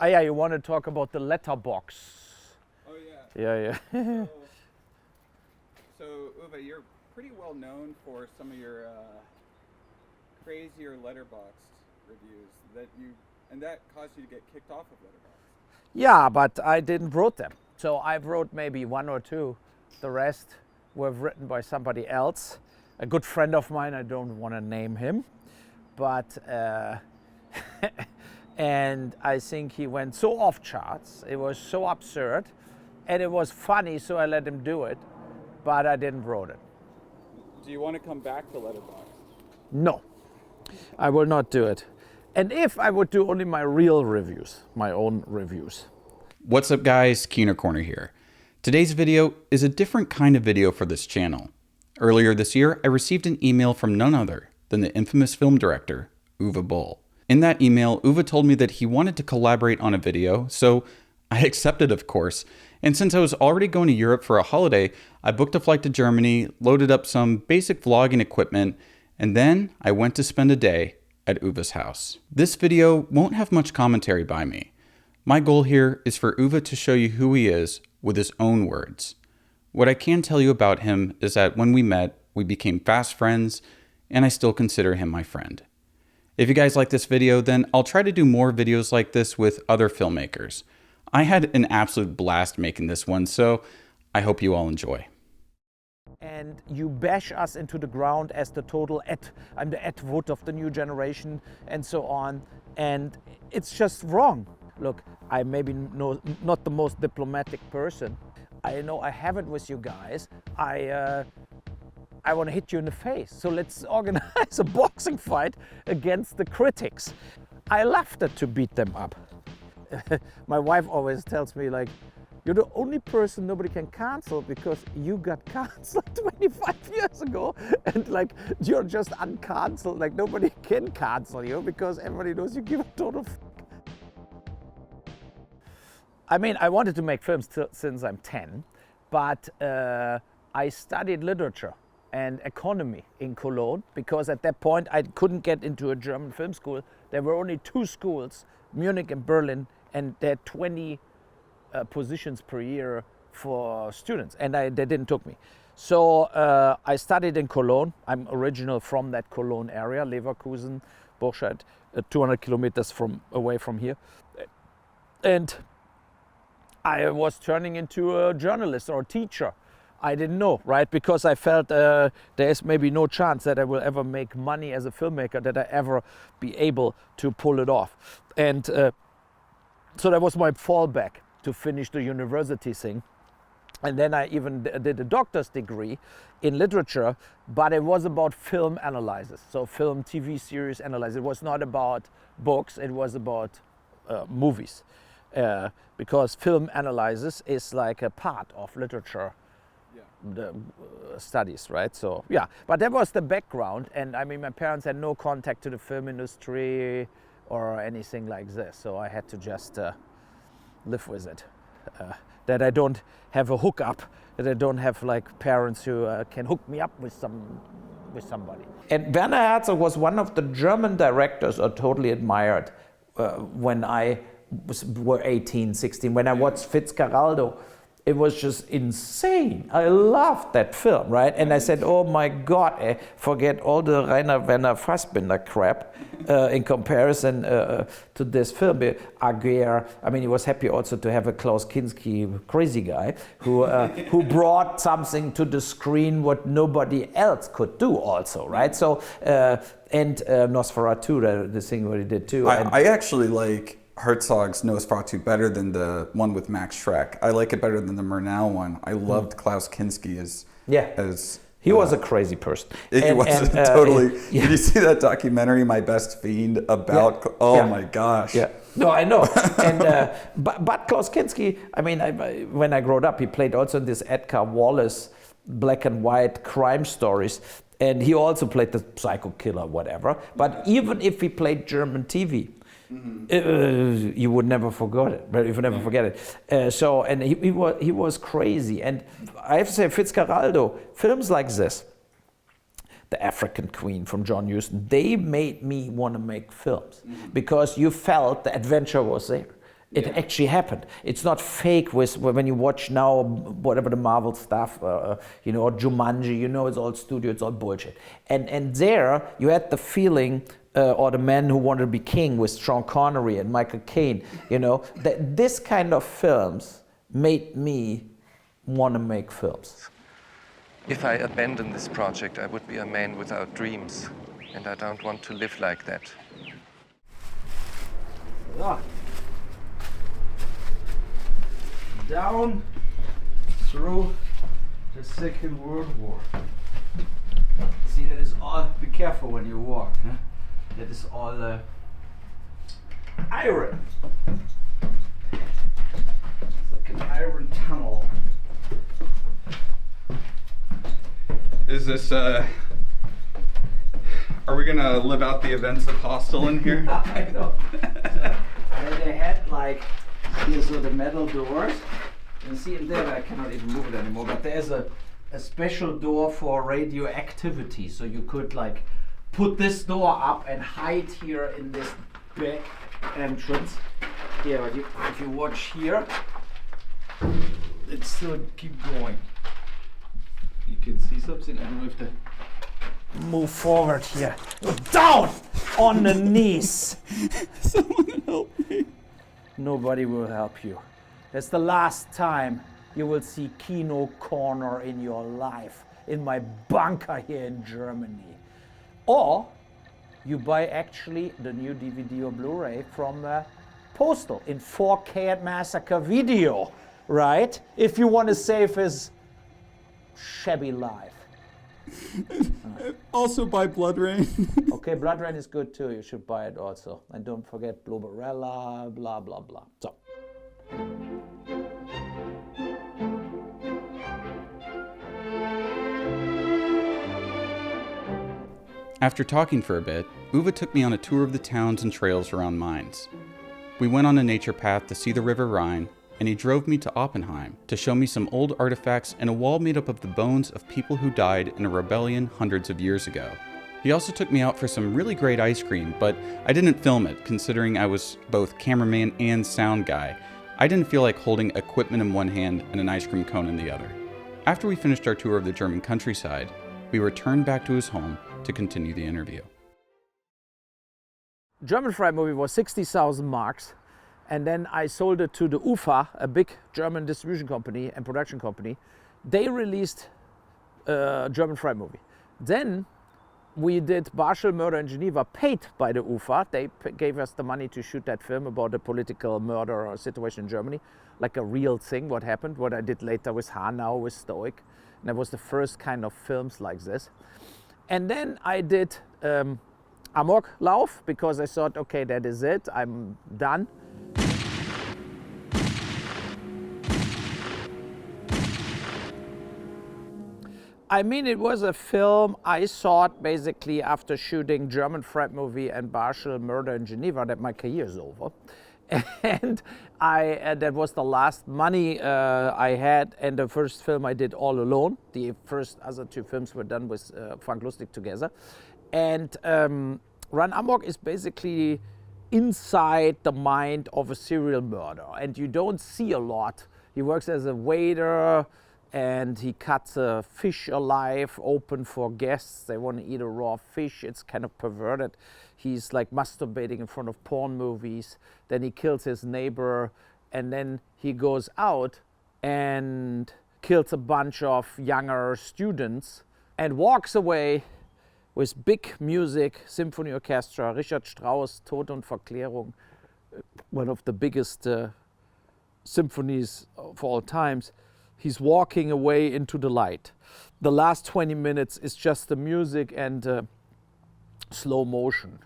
yeah, you want to talk about the Letterboxd. Oh yeah. Yeah. So Uwe, you're pretty well known for some of your crazier Letterboxd reviews and that caused you to get kicked off of Letterboxd. Yeah, but I didn't wrote them. So I wrote maybe one or two. The rest were written by somebody else. A good friend of mine, I don't want to name him, but and I think he went so off charts. It was so absurd, and it was funny, so I let him do it, but I didn't wrote it. Do you want to come back to Letterboxd? No, I will not do it. And if I would do only my real reviews, my own reviews. What's up guys, Kino Corner here. Today's video is a different kind of video for this channel. Earlier this year, I received an email from none other than the infamous film director, Uwe Boll. In that email, Uwe told me that he wanted to collaborate on a video, so I accepted of course. And since I was already going to Europe for a holiday, I booked a flight to Germany, loaded up some basic vlogging equipment, and then I went to spend a day at Uwe's house. This video won't have much commentary by me. My goal here is for Uwe to show you who he is with his own words. What I can tell you about him is that when we met, we became fast friends, and I still consider him my friend. If you guys like this video, then I'll try to do more videos like this with other filmmakers. I had an absolute blast making this one, so I hope you all enjoy. And you bash us into the ground as the total I'm the Ed Wood of the new generation and so on. And it's just wrong. Look, I maybe not the most diplomatic person. I know I have it with you guys. I want to hit you in the face. So let's organize a boxing fight against the critics. I loved it to beat them up. My wife always tells me, like, you're the only person nobody can cancel because you got canceled 25 years ago, and like you're just uncancelled. Like nobody can cancel you because everybody knows you give a total f. I mean, I wanted to make films since I'm 10, but I studied literature and economy in Cologne because at that point I couldn't get into a German film school. There were only two schools, Munich and Berlin, and there are 20 positions per year for students, and they didn't took me. So I studied in Cologne. I'm original from that Cologne area, Leverkusen, Burscheid, 200 kilometers away from here. And I was turning into a journalist or a teacher. I didn't know, right? Because I felt there's maybe no chance that I will ever make money as a filmmaker, that I ever be able to pull it off. And so that was my fallback, to finish the university thing. And then I even did a doctor's degree in literature, but it was about film analysis. So film, TV series analysis. It was not about books, it was about movies. Because film analysis is like a part of literature, the studies, right? So yeah, but that was the background. And I mean, my parents had no contact to the film industry or anything like this. So I had to just live with it. That I don't have a hookup, that I don't have like parents who can hook me up with somebody. And Werner Herzog was one of the German directors I totally admired when I were 18, 16, when I watched Fitzacarraldo. It was just insane. I loved that film, right? And I said, oh my God, forget all the Rainer Werner Fassbinder crap in comparison to this film. Aguirre, I mean, he was happy also to have a Klaus Kinski crazy guy who brought something to the screen what nobody else could do also, right? So, and Nosferatu, the thing what he did too. I actually like Herzog's Nosferatu better than the one with Max Schreck. I like it better than the Murnau one. I loved Klaus Kinski as he was a crazy person. He was totally. Did you see that documentary, My Best Fiend, about? Oh my gosh. Yeah. No, I know. And but Klaus Kinski, I mean, when I grew up, he played also in this Edgar Wallace black and white crime stories. And he also played the psycho killer, whatever. But even if he played German TV, you would never forget it. But you would never forget it. So, and he was crazy. And I have to say, Fitzacarraldo, films like this, The African Queen from John Huston, they made me want to make films because you felt the adventure was there. It actually happened. It's not fake when you watch now whatever the Marvel stuff, you know, or Jumanji, you know, it's all studio, it's all bullshit. And there you had the feeling, or The Man Who Wanted to Be King with Sean Connery and Michael Caine, you know, that this kind of films made me want to make films. If I abandon this project, I would be a man without dreams, and I don't want to live like that. Ah. Down through the Second World War. See, that is all, be careful when you walk, huh? That is all iron. It's like an iron tunnel. Is this, are we gonna live out the events of Postal in here? I know. And they had like, here's the metal doors. You see in there, I cannot even move it anymore, but there's a special door for radioactivity. So you could like put this door up and hide here in this back entrance. Yeah, but if you watch here, it still keep going. You can see something. I don't know if the move forward here. Down on the knees. Someone help me. Nobody will help you. That's the last time you will see Kino Corner in your life, in my bunker here in Germany. Or you buy actually the new DVD or Blu-ray from Postal in 4K at Massacre Video, right? If you want to save his shabby life. Also buy Bloodrayne. Okay, Bloodrayne is good too. You should buy it also. And don't forget Blubberella, blah, blah, blah. So. After talking for a bit, Uwe took me on a tour of the towns and trails around Mainz. We went on a nature path to see the River Rhine, and he drove me to Oppenheim to show me some old artifacts and a wall made up of the bones of people who died in a rebellion hundreds of years ago. He also took me out for some really great ice cream, but I didn't film it, considering I was both cameraman and sound guy. I didn't feel like holding equipment in one hand and an ice cream cone in the other. After we finished our tour of the German countryside, we returned back to his home to continue the interview. German Fried movie was 60,000 marks, and then I sold it to the UFA, a big German distribution company and production company. They released German Fried movie. Then we did Barschel Murder in Geneva, paid by the UFA. They gave us the money to shoot that film about the political murder situation in Germany, like a real thing, what happened, what I did later with Hanau, with Stoic. And that was the first kind of films like this. And then I did Amoklauf, because I thought, okay, that is it, I'm done. I mean, it was a film I thought basically after shooting German Fried movie and Barschel Murder in Geneva that my career is over. And that was the last money I had, and the first film I did all alone. The first other two films were done with Frank Lustig together. And Run Amok is basically inside the mind of a serial murderer, and you don't see a lot. He works as a waiter, and he cuts a fish alive, open for guests. They want to eat a raw fish. It's kind of perverted. He's like masturbating in front of porn movies. Then he kills his neighbor, and then he goes out and kills a bunch of younger students and walks away with big music, symphony orchestra, Richard Strauss, Tod und Verklärung, one of the biggest symphonies of all times. He's walking away into the light. The last 20 minutes is just the music and slow motion.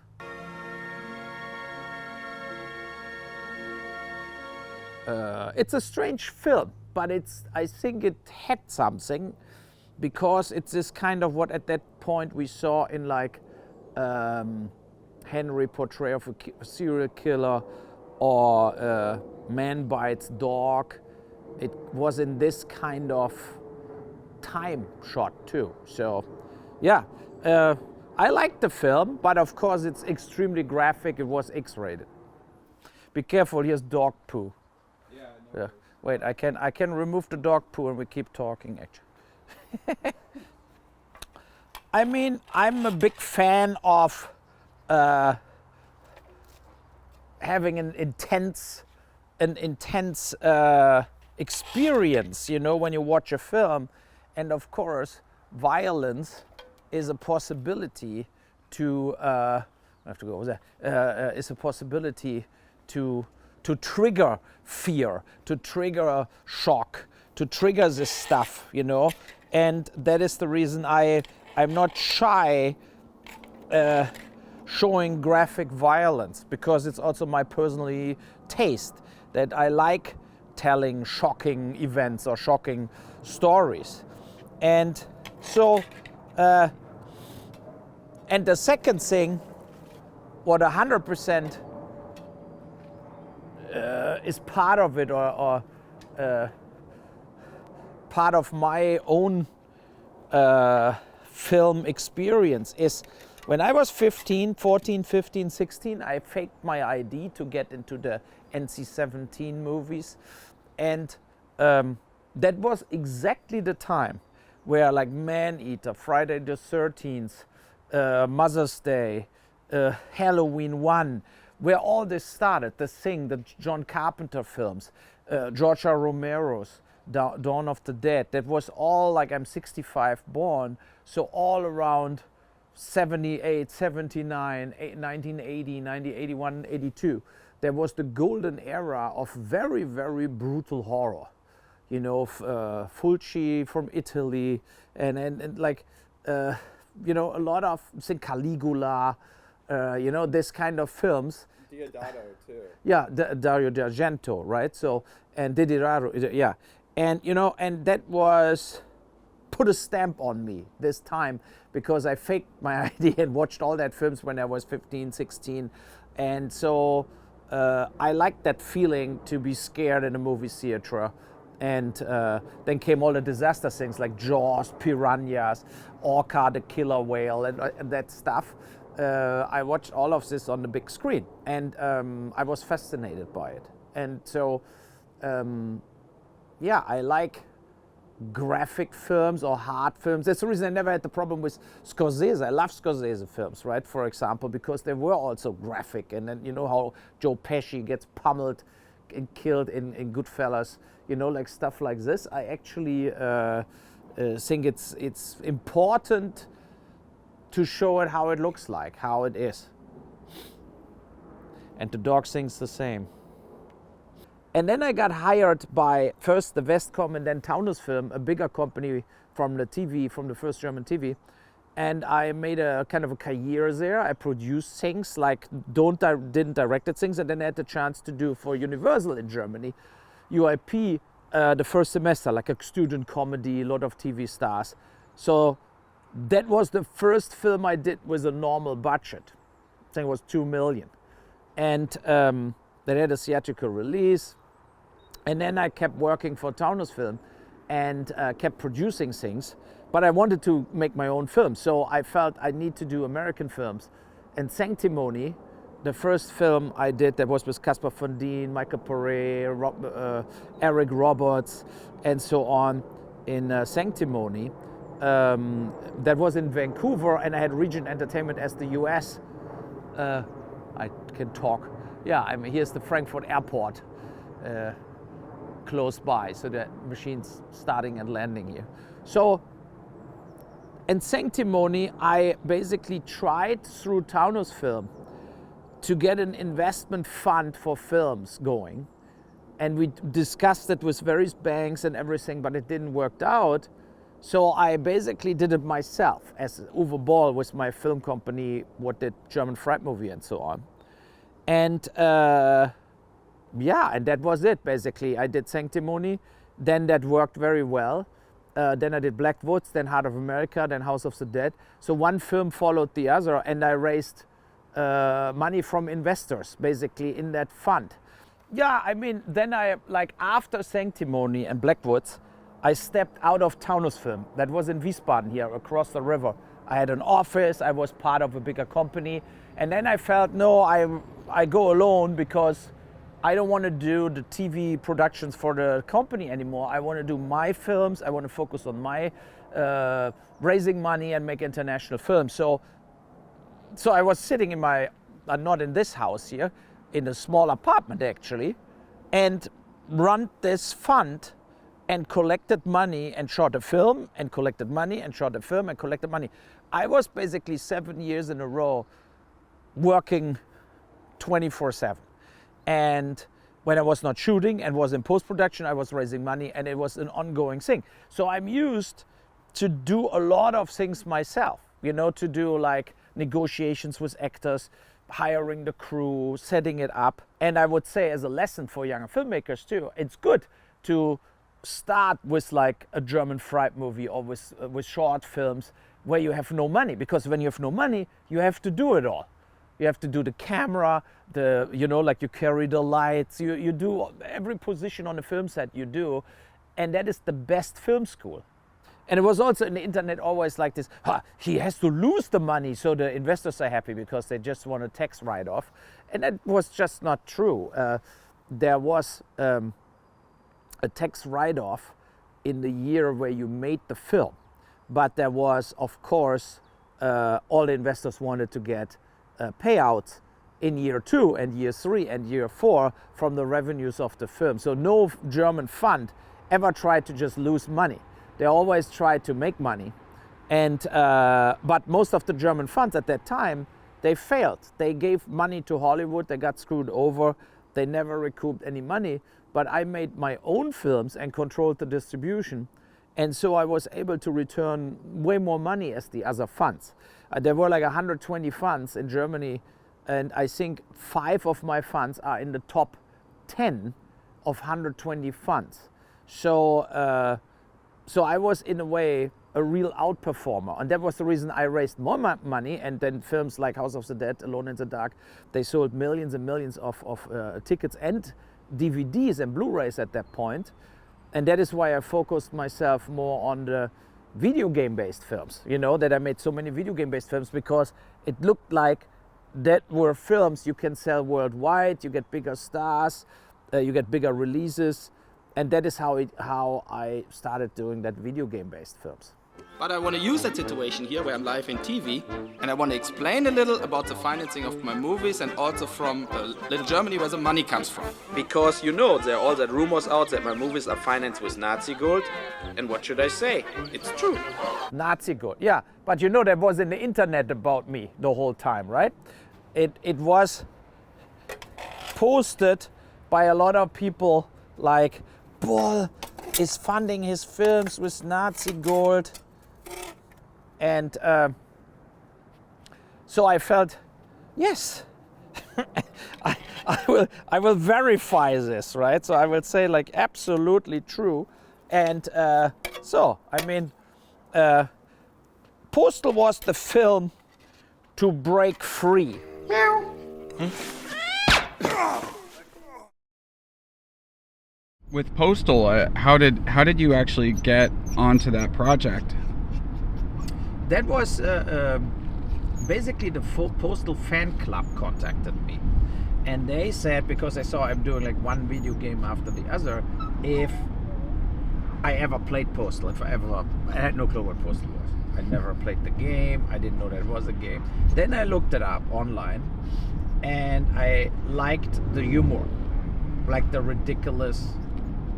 It's a strange film, but I think it had something, because it's this kind of what at that point we saw in like Henry portray of a serial killer, or Man Bites Dog. It was in this kind of time shot too. So yeah, I liked the film, but of course it's extremely graphic. It was X-rated. Be careful, here's dog poo. Yeah, no Yeah. worries. Wait, I can remove the dog poo and we keep talking actually. I mean, I'm a big fan of having an intense experience, you know, when you watch a film. And of course, violence is a possibility to, I have to go over there, is a possibility to trigger fear, to trigger shock, to trigger this stuff, you know. And that is the reason I'm not shy showing graphic violence, because it's also my personal taste that I like telling shocking events or shocking stories. And so, and the second thing, what 100% is part of it, or part of my own film experience, is when I was 14, 15, 16, I faked my ID to get into the NC-17 movies. And that was exactly the time where, like, Man-Eater, Friday the 13th, Mother's Day, Halloween 1, where all this started, The Thing, the John Carpenter films, George R. Romero's Dawn of the Dead. That was all, like, I'm 65 born, so all around 78, 79, 1980, 1981, 82. There was the golden era of very, very brutal horror. You know, Fulci from Italy, and like, you know, a lot of, say, Caligula, you know, this kind of films. Diodato too. Yeah, Dario D'Argento, right? So, and Diodato, yeah. And, you know, and that was put a stamp on me this time, because I faked my ID and watched all that films when I was 15, 16. And so I liked that feeling to be scared in a movie theater. And then came all the disaster things like Jaws, Piranhas, Orca, the killer whale, and that stuff. I watched all of this on the big screen, and I was fascinated by it. And so, yeah, I like graphic films or hard films. That's the reason I never had the problem with Scorsese. I love Scorsese films, right, for example, because they were also graphic. And then, you know, how Joe Pesci gets pummeled and killed in Goodfellas, you know, like stuff like this. I actually think it's important to show it how it looks like, how it is. And the dog sings the same. And then I got hired by first the Westcom and then Taunus Film, a bigger company from the TV, from the first German TV. And I made a kind of a career there. I produced things like didn't directed things, and then I had the chance to do for Universal in Germany, UIP, the first semester, like a student comedy, a lot of TV stars. So that was the first film I did with a normal budget. I think it was 2 million. And that had a theatrical release. And then I kept working for Taunus Film and kept producing things. But I wanted to make my own films, so I felt I need to do American films. And Sanctimony, the first film I did, that was with Caspar Van Dien, Michael Paré, Eric Roberts, and so on, in Sanctimony. That was in Vancouver, and I had Regent Entertainment as the US. I can talk. Yeah, I mean, here's the Frankfurt Airport close by, so the machine's starting and landing here. So, in Sanctimony, I basically tried through Taunus Film to get an investment fund for films going. And we discussed it with various banks and everything, but it didn't work out. So I basically did it myself as Uwe Boll with my film company, what did German Fright Movie and so on. And yeah, and that was it basically. I did Sanctimony, then that worked very well. Then I did Black Woods, then Heart of America, then House of the Dead. So one film followed the other, and I raised money from investors basically in that fund. Yeah, I mean, then I, like after Sanctimony and Black Woods, I stepped out of Taunus Film. That was in Wiesbaden here, across the river. I had an office, I was part of a bigger company. And then I felt, no, I go alone, because I don't want to do the TV productions for the company anymore. I want to do my films. I want to focus on my raising money and make international films. So I was sitting in my, not in this house here, in a small apartment actually, and run this fund and collected money and shot a film and collected money and shot a film and collected money. I was basically 7 years in a row working 24/7. And when I was not shooting and was in post-production, I was raising money, and it was an ongoing thing. So I'm used to do a lot of things myself, you know, to do like negotiations with actors, hiring the crew, setting it up. And I would say as a lesson for younger filmmakers too, it's good to start with like a German fright movie or with short films where you have no money, because when you have no money, you have to do it all. You have to do the camera, you know, like you carry the lights, you do every position on a film set you do, and that is the best film school. And it was also in the internet always like this, he has to lose the money so the investors are happy because they just want a tax write-off. And that was just not true. There was a tax write-off in the year where you made the film. But there was, of course, all the investors wanted to get payouts in year 2 and year 3 and year 4 from the revenues of the film. So no German fund ever tried to just lose money. They always tried to make money. And but most of the German funds at that time, they failed. They gave money to Hollywood, they got screwed over, they never recouped any money. But I made my own films and controlled the distribution. And so I was able to return way more money as the other funds. There were like 120 funds in Germany, and I think 5 of my funds are in the top 10 of 120 funds. So, so I was in a way a real outperformer, and that was the reason I raised more money. And then films like House of the Dead, Alone in the Dark, they sold millions and millions of tickets and DVDs and Blu-rays at that point. And that is why I focused myself more on the video game-based films, you know, that I made so many video game-based films, because it looked like that were films you can sell worldwide, you get bigger stars, you get bigger releases, and that is how I started doing that video game-based films. But I want to use that situation here where I'm live in TV, and I want to explain a little about the financing of my movies, and also from little Germany where the money comes from. Because you know, there are all that rumors out that my movies are financed with Nazi gold, and what should I say? It's true. Nazi gold, yeah, but you know, there was in the internet about me the whole time, right? It was posted by a lot of people like, Boll is funding his films with Nazi gold. And so I felt, yes, I will verify this, right? So I will say like absolutely true. And so, I mean, Postal was the film to break free. With Postal, how did you actually get onto that project? That was basically the Postal fan club contacted me, and they said, because I saw I'm doing like one video game after the other, if I ever played Postal, I had no clue what Postal was. I never played the game. I didn't know that it was a game. Then I looked it up online, and I liked the humor, like the ridiculous,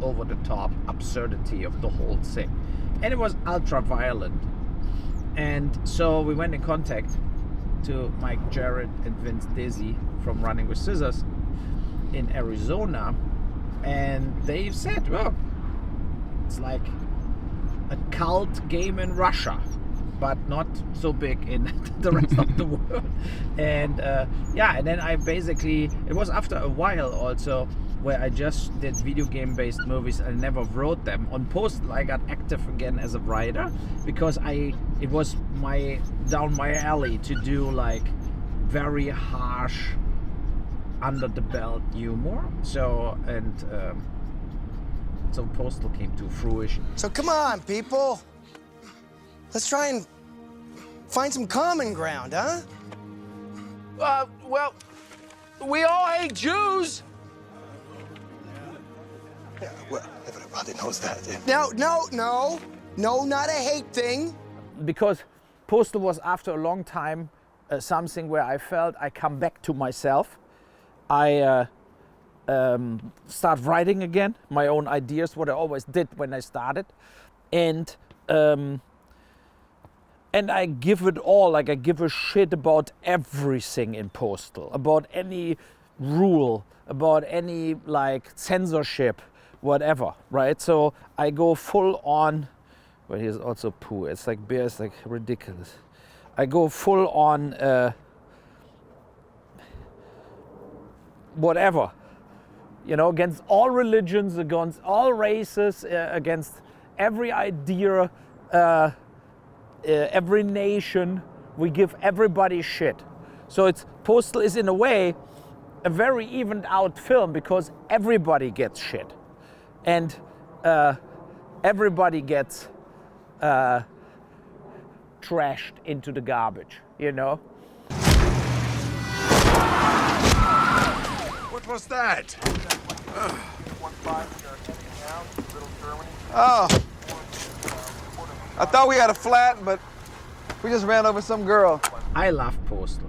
over-the-top absurdity of the whole thing, and it was ultra-violent. And so we went in contact to Mike Jarrett and Vince Dizzy from Running with Scissors in Arizona, and they said, well, it's like a cult game in Russia, but not so big in the rest of the world. And yeah, and then I basically, it was after a while also where I just did video game based movies. I never wrote them. On Postal I got active again as a writer, because it was down my alley to do like very harsh, under the belt humor. So so Postal came to fruition. So come on, people. Let's try and find some common ground, huh? Well, we all hate Jews. Yeah, well, everybody knows that. Yeah. No, not a hate thing. Because Postal was, after a long time, something where I felt I come back to myself. I start writing again, my own ideas, what I always did when I started. And I give it all, like I give a shit about everything in Postal, about any rule, about any like censorship, whatever, right? So I go full on, but here's also poo, it's like beer, it's like ridiculous. I go full on whatever, you know, against all religions, against all races, against every idea, every nation. We give everybody shit. So Postal is in a way a very evened out film because everybody gets shit. And everybody gets trashed into the garbage, you know? What was that? Oh. I thought we had a flat, but we just ran over some girl. I love Postal.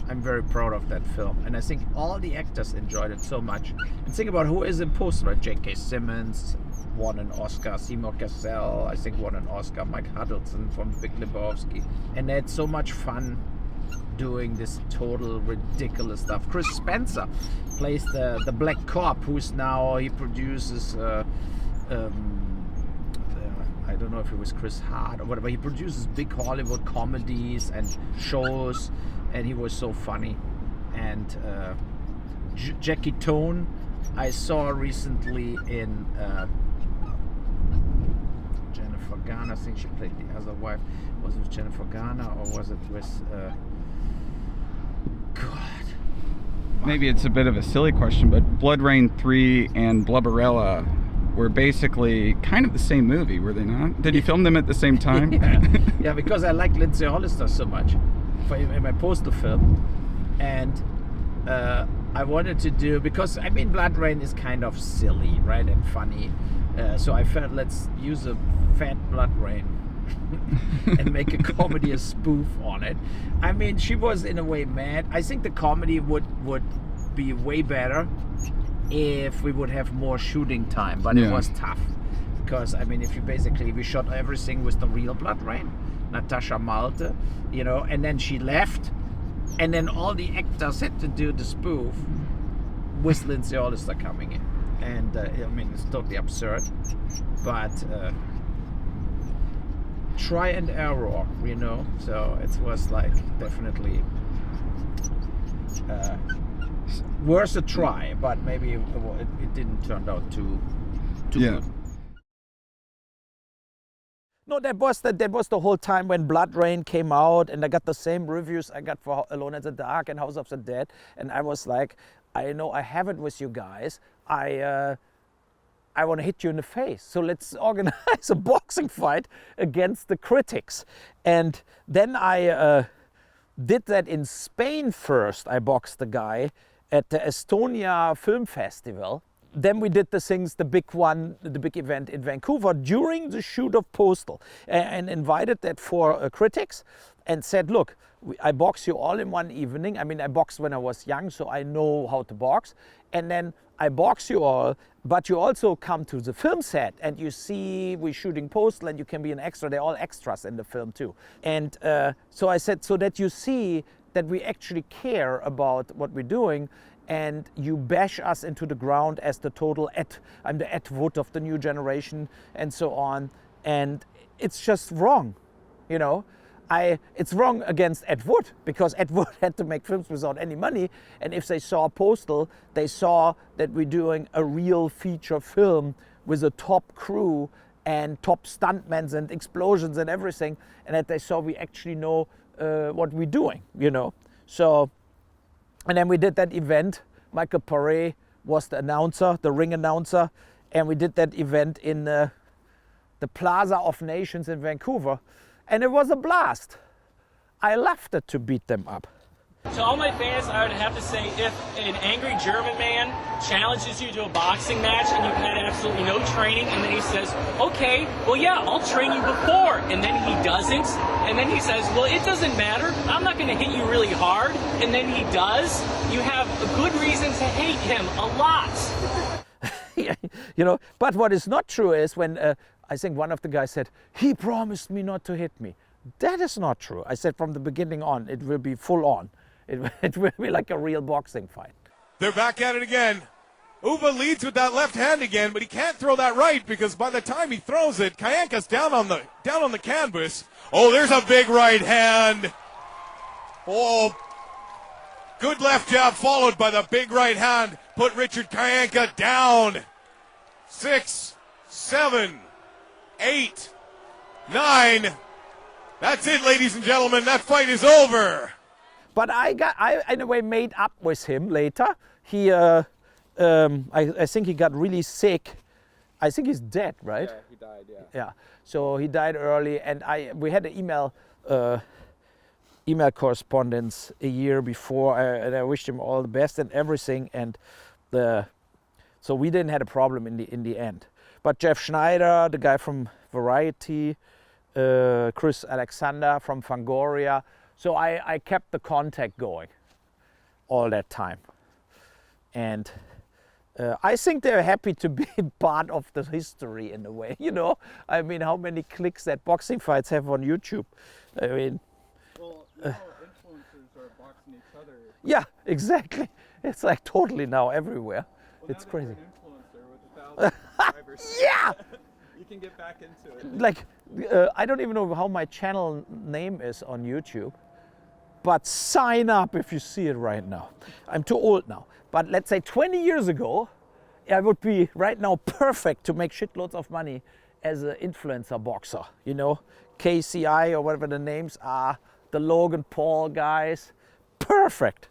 I'm very proud of that film. And I think all the actors enjoyed it so much. And think about who is in Postal, right? J.K. Simmons won an Oscar, Seymour Cassell, I think won an Oscar, Mike Huddleston from Big Lebowski. And they had so much fun doing this total ridiculous stuff. Chris Spencer plays the black cop who's now, he produces I don't know if it was Chris Hart or whatever. He produces big Hollywood comedies and shows, and he was so funny. And Jackie Tone, I saw recently in Jennifer Garner. I think she played the other wife. Was it with Jennifer Garner or was it with God? Maybe it's a bit of a silly question, but Bloodrayne 3 and Blubberella were basically kind of the same movie, were they not? Did you film them at the same time? Yeah, because I like Lindsay Hollister so much in my Postal film. And I wanted to do, because I mean Bloodrayne is kind of silly, right, and funny. So I felt let's use a fat Bloodrayne and make a comedy, a spoof on it. I mean, she was in a way mad. I think the comedy would be way better if we would have more shooting time, but it was tough because I mean, if we shot everything with the real Bloodrayne, Natasha Malte, you know, and then she left, and then all the actors had to do the spoof with Lindsay Hollister coming in, and I mean, it's totally absurd, but try and error, you know. So it was like definitely worth a try, but maybe it didn't turn out too good. No, that was the whole time when Bloodrayne came out, and I got the same reviews I got for Alone in the Dark and House of the Dead, and I was like, I know I have it with you guys. I want to hit you in the face, so let's organize a boxing fight against the critics. And then I did that in Spain first. I boxed the guy at the Estonia Film Festival. Then we did the big event in Vancouver during the shoot of Postal, and invited that for critics and said, look, I box you all in one evening. I mean, I boxed when I was young, so I know how to box. And then I box you all, but you also come to the film set and you see we're shooting Postal and you can be an extra. They're all extras in the film too. And so I said, so that you see that we actually care about what we're doing, and you bash us into the ground as the total I'm the Ed Wood of the new generation and so on. And it's just wrong, you know. It's wrong against Ed Wood, because Ed Wood had to make films without any money, and if they saw Postal, they saw that we're doing a real feature film with a top crew and top stuntmen and explosions and everything, and that they saw we actually know what we're doing, you know. So, and then we did that event. Michael Paré was the announcer, the ring announcer, and we did that event in the Plaza of Nations in Vancouver, and it was a blast. I loved it to beat them up. To all my fans, I would have to say, if an angry German man challenges you to a boxing match and you've had absolutely no training, and then he says, okay, well, yeah, I'll train you before, and then he doesn't, and then he says, well, it doesn't matter, I'm not going to hit you really hard, and then he does, you have a good reason to hate him a lot. You know, but what is not true is when I think one of the guys said, he promised me not to hit me. That is not true. I said from the beginning on, it will be full on. It will be like a real boxing fight. They're back at it again. Uwe leads with that left hand again, but he can't throw that right because by the time he throws it, Kayanka's down on the canvas. Oh, there's a big right hand. Oh, good left jab followed by the big right hand. Put Richard Kayanka down. 6, 7, 8, 9. That's it, ladies and gentlemen. That fight is over. But I in a way made up with him later. He, I think he got really sick. I think he's dead, right? Yeah, he died. Yeah. Yeah. So he died early, and we had an email correspondence a year before, and I wished him all the best and everything. And so we didn't have a problem in the end. But Jeff Schneider, the guy from Variety, Chris Alexander from Fangoria. So I kept the contact going all that time. And I think they're happy to be part of the history in a way, you know? I mean, how many clicks that boxing fights have on YouTube? I mean... Well, now influencers are boxing each other. Yeah, exactly. It's like totally now everywhere. Well, it's crazy. An influencer with 1,000 subscribers. Yeah! You can get back into it. Like, I don't even know how my channel name is on YouTube. But sign up if you see it right now. I'm too old now. But let's say 20 years ago, I would be right now perfect to make shitloads of money as an influencer boxer. You know, KCI or whatever the names are, the Logan Paul guys. Perfect.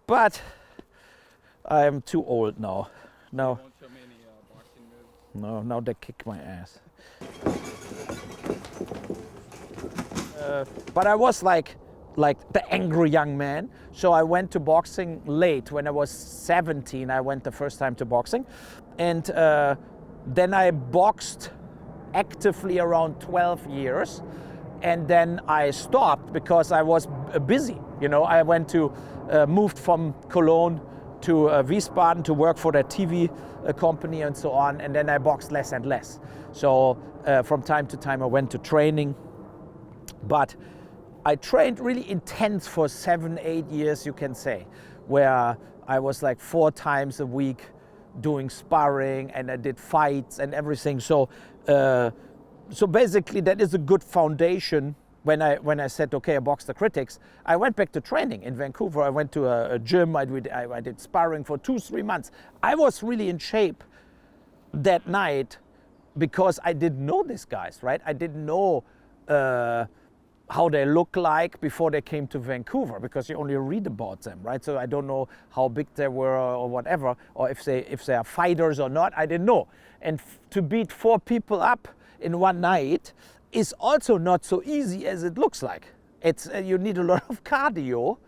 But I'm too old now. Won't show me any boxing moves. No, now they kick my ass. But I was like the angry young man. So I went to boxing late. When I was 17, I went the first time to boxing. And then I boxed actively around 12 years. And then I stopped because I was busy. You know, I went to, moved from Cologne to Wiesbaden to work for that TV company and so on. And then I boxed less and less. So from time to time I went to training. But I trained really intense for 7-8 years, you can say, where I was like 4 times a week doing sparring, and I did fights and everything. So, so basically that is a good foundation. When I said, okay, I boxed the critics, I went back to training in Vancouver. I went to a gym. I did sparring for 2-3 months. I was really in shape that night because I didn't know these guys, right? I didn't know how they look like before they came to Vancouver, because you only read about them, right? So I don't know how big they were or whatever, or if they are fighters or not. I didn't know. And to beat 4 people up in one night is also not so easy as it looks like. It's you need a lot of cardio.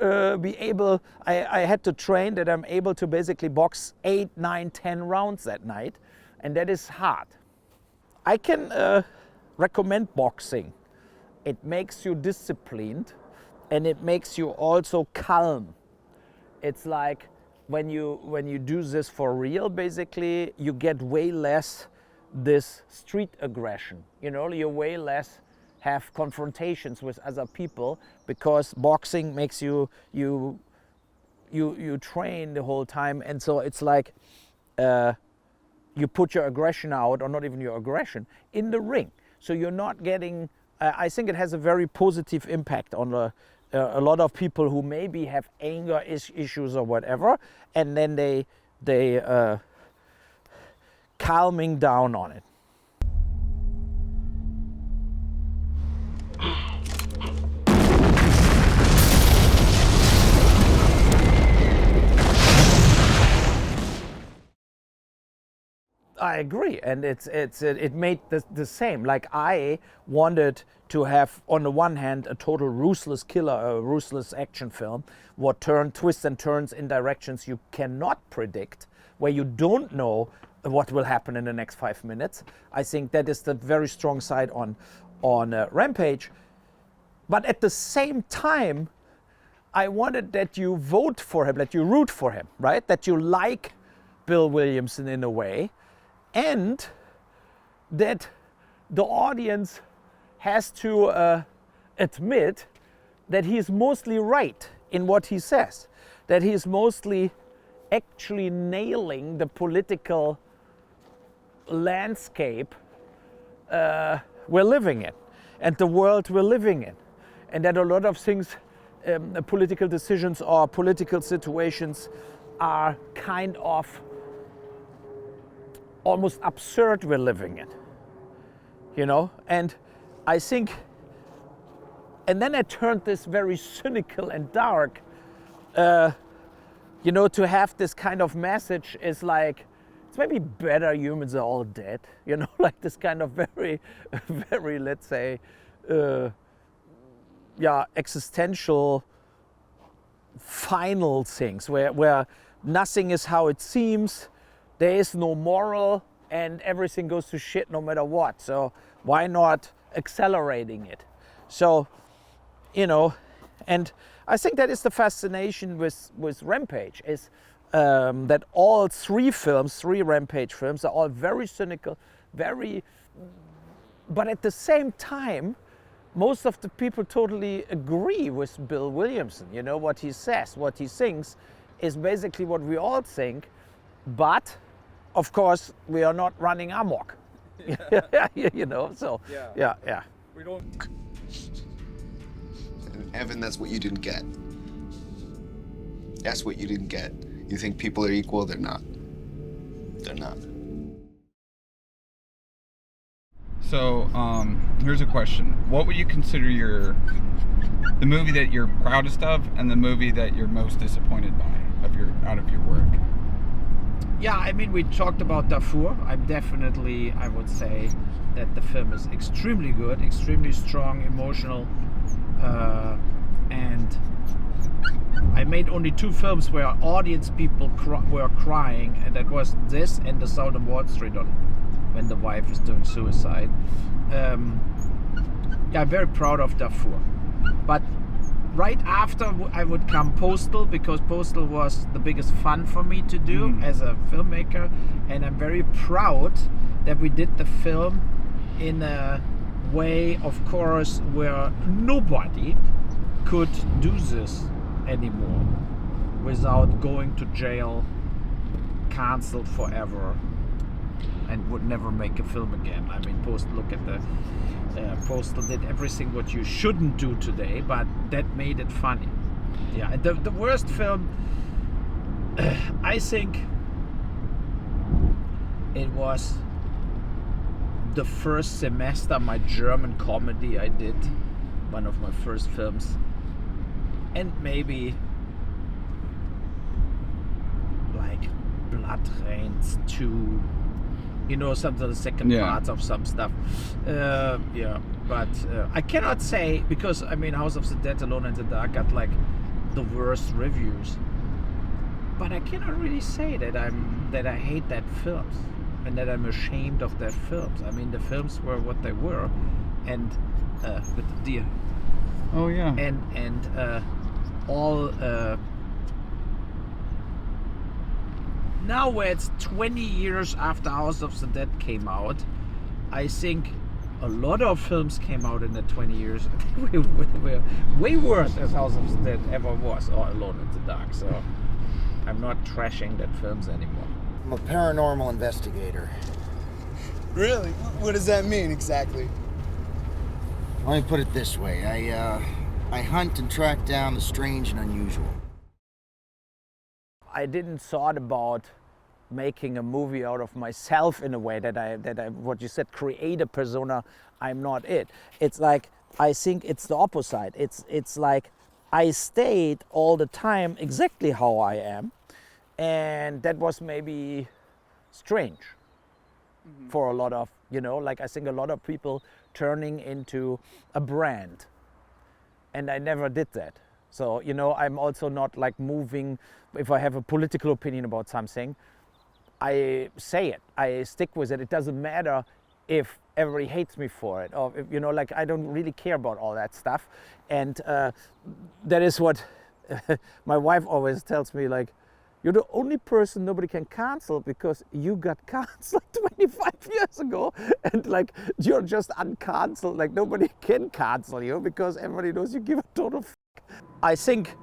I had to train that I'm able to basically box 8, 9, 10 rounds that night, and that is hard. I can recommend boxing. It makes you disciplined, and it makes you also calm. It's like when you do this for real, basically, you get way less this street aggression. You know, you way less have confrontations with other people, because boxing makes you train the whole time, and so it's like you put your aggression out, or not even your aggression, in the ring. So you're not getting. I think it has a very positive impact on a lot of people who maybe have anger issues or whatever, and then they calming down on it. I agree, and it made the same. Like, I wanted to have, on the one hand, a total ruthless killer, a ruthless action film, what twists and turns in directions you cannot predict, where you don't know what will happen in the next 5 minutes. I think that is the very strong side on Rampage. But at the same time, I wanted that you vote for him, that you root for him, right? That you like Bill Williamson in a way, and that the audience has to admit that he's mostly right in what he says, that he's mostly actually nailing the political landscape we're living in and the world we're living in, and that a lot of things, political decisions or political situations, are kind of almost absurd we're living in, you know? And I think, and then I turned this very cynical and dark, you know, to have this kind of message is like, it's maybe better humans are all dead, you know, like this kind of very, very, let's say, existential final things where nothing is how it seems, there is no moral, and everything goes to shit no matter what. So why not accelerating it? So, you know, and I think that is the fascination with Rampage, is that all three Rampage films are all very cynical, but at the same time, most of the people totally agree with Bill Williamson. You know, what he says, what he thinks is basically what we all think, but of course we are not running amok. You know, so yeah. We don't. And Evan, that's what you didn't get. That's what you didn't get. You think people are equal? They're not. They're not. So, here's a question. What would you consider the movie that you're proudest of and the movie that you're most disappointed by out of your work? Yeah, I mean, we talked about Darfur. I would say that the film is extremely good, extremely strong, emotional, and I made only 2 films where audience people were crying, and that was this and The Sound of Wall Street when the wife is doing suicide. Yeah, I'm very proud of Darfur. But right after I would come Postal, because Postal was the biggest fun for me to do as a filmmaker, and I'm very proud that we did the film in a way, of course, where nobody could do this anymore without going to jail, cancelled forever, and would never make a film again. I mean, Postal did everything what you shouldn't do today, but that made it funny. Yeah, and the worst film, I think it was the first semester, my German comedy I did, one of my first films, and maybe like Bloodrayne 2, you know, some of the second parts of some stuff. But I cannot say, because I mean, House of the Dead, Alone in the Dark got like the worst reviews. But I cannot really say that I hate that films and that I'm ashamed of that films. I mean, the films were what they were, and with the deer. Oh yeah. And all. Now, where it's 20 years after House of the Dead came out, I think a lot of films came out in the 20 years were way worse as House of the Dead ever was, or Alone in the Dark. So I'm not trashing that films anymore. I'm a paranormal investigator. Really? What does that mean exactly? Let me put it this way. I hunt and track down the strange and unusual. I didn't thought about making a movie out of myself in a way that I what you said, create a persona. I'm not it. It's like, I think it's the opposite. It's like I stayed all the time exactly how I am, and that was maybe strange. for a lot of, you know, like I think a lot of people turning into a brand. And I never did that. So, you know, I'm also not like moving, if I have a political opinion about something, I say it, I stick with it. It doesn't matter if everybody hates me for it, or if, you know, like I don't really care about all that stuff. And that is what my wife always tells me, like, you're the only person nobody can cancel because you got canceled 25 years ago, and like you're just uncancelled. Like nobody can cancel you because everybody knows you give a total f***. I think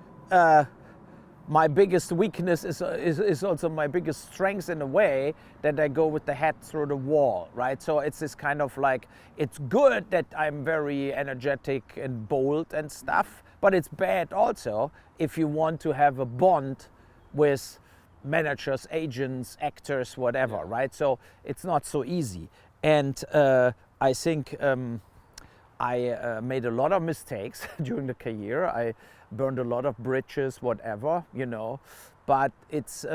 my biggest weakness is also my biggest strength in a way, that I go with the head through the wall, right? So it's this kind of like, it's good that I'm very energetic and bold and stuff, but it's bad also if you want to have a bond with managers, agents, actors, whatever, right? So it's not so easy. And I think I made a lot of mistakes during the career. I burned a lot of bridges, whatever, you know. But it's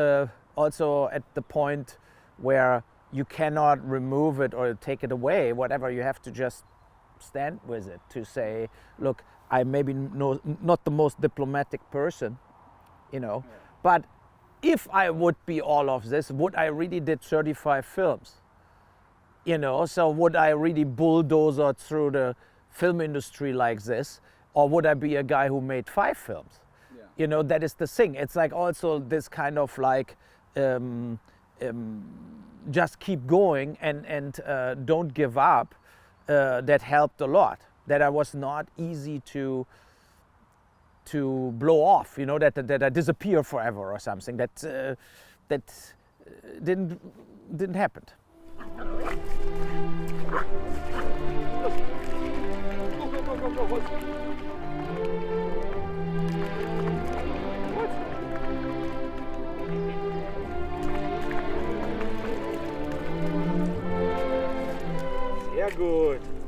also at the point where you cannot remove it or take it away, whatever. You have to just stand with it to say, look, I maybe not the most diplomatic person, you know. But if I would be all of this, would I really did 35 films? You know, so would I really bulldozer through the film industry like this? Or would I be a guy who made 5 films? Yeah. You know, that is the thing. It's like also this kind of like, just keep going and don't give up. That helped a lot. That I was not easy to blow off, you know, that I disappear forever or something. That didn't happen. Go. Sehr gut.